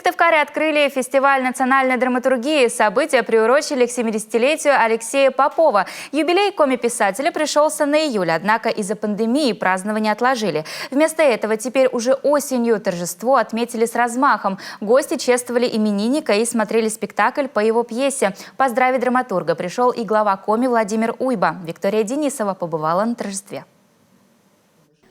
Сыктывкаре открыли фестиваль национальной драматургии. События приурочили к 70-летию Алексея Попова. Юбилей коми-писателя пришелся на июль, однако из-за пандемии празднование отложили. Вместо этого теперь уже осенью торжество отметили с размахом. Гости чествовали именинника и смотрели спектакль по его пьесе. Поздравить драматурга пришел и глава коми Владимир Уйба. Виктория Денисова побывала на торжестве.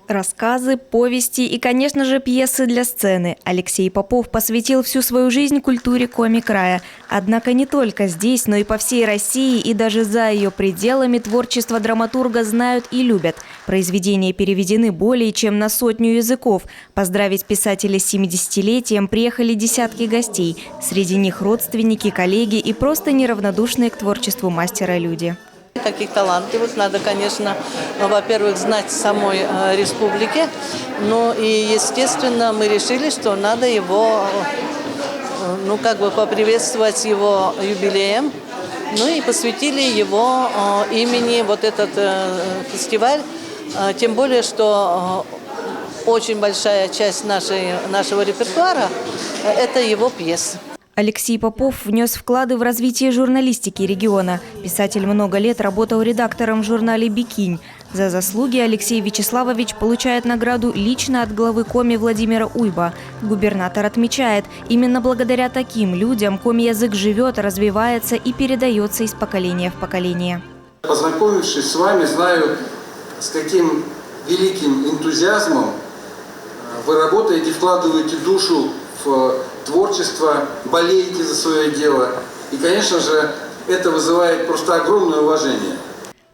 Рассказы, повести и, конечно же, пьесы для сцены. Алексей Попов посвятил всю свою жизнь культуре коми-края. Однако не только здесь, но и по всей России и даже за ее пределами творчество драматурга знают и любят. Произведения переведены более чем на 100 языков. Поздравить писателя с 70-летием приехали десятки гостей. Среди них родственники, коллеги и просто неравнодушные к творчеству мастера люди. Таких талантливых надо, конечно, во-первых, знать в самой республике. Ну и, естественно, мы решили, что надо его, поприветствовать его юбилеем. Ну и посвятили его имени вот этот фестиваль. Тем более, что очень большая часть нашего репертуара – это его пьесы. Алексей Попов внес вклады в развитие журналистики региона. Писатель много лет работал редактором в журнале «Бикинь». За заслуги Алексей Вячеславович получает награду лично от главы коми Владимира Уйба. Губернатор отмечает, именно благодаря таким людям коми-язык живет, развивается и передается из поколения в поколение. Познакомившись с вами, знаю, с каким великим энтузиазмом вы работаете, вкладываете душу в творчество, болеете за свое дело. И, конечно же, это вызывает просто огромное уважение.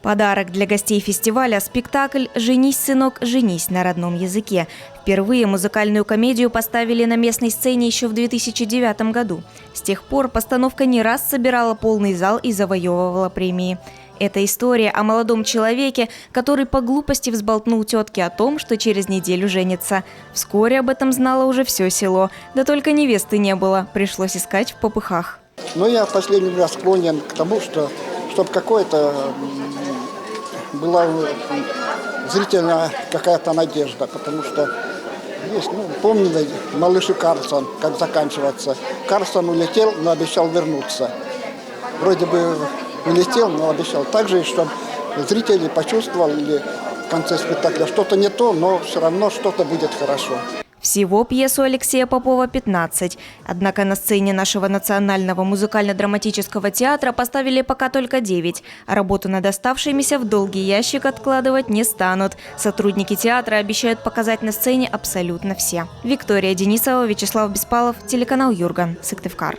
Подарок для гостей фестиваля – спектакль «Женись, сынок, женись» на родном языке. Впервые музыкальную комедию поставили на местной сцене еще в 2009 году. С тех пор постановка не раз собирала полный зал и завоевывала премии. Это история о молодом человеке, который по глупости взболтнул тетке о том, что через неделю женится. Вскоре об этом знало уже все село. Да только невесты не было. Пришлось искать в попыхах. Но я в последний раз склонен к тому, чтобы какое-то была зрительная какая-то надежда. Потому что есть, помните, малыш и Карлсон, как заканчивается. Карлсон улетел, но обещал вернуться. Вроде бы улетел, но обещал. Также, чтобы зрители почувствовали в конце спектакля что-то не то, но все равно что-то будет хорошо. Всего пьесу Алексея Попова 15. Однако на сцене нашего национального музыкально-драматического театра поставили пока только 9. А работу над оставшимися в долгий ящик откладывать не станут. Сотрудники театра обещают показать на сцене абсолютно все. Виктория Денисова, Вячеслав Беспалов, телеканал Юрган, Сыктывкар.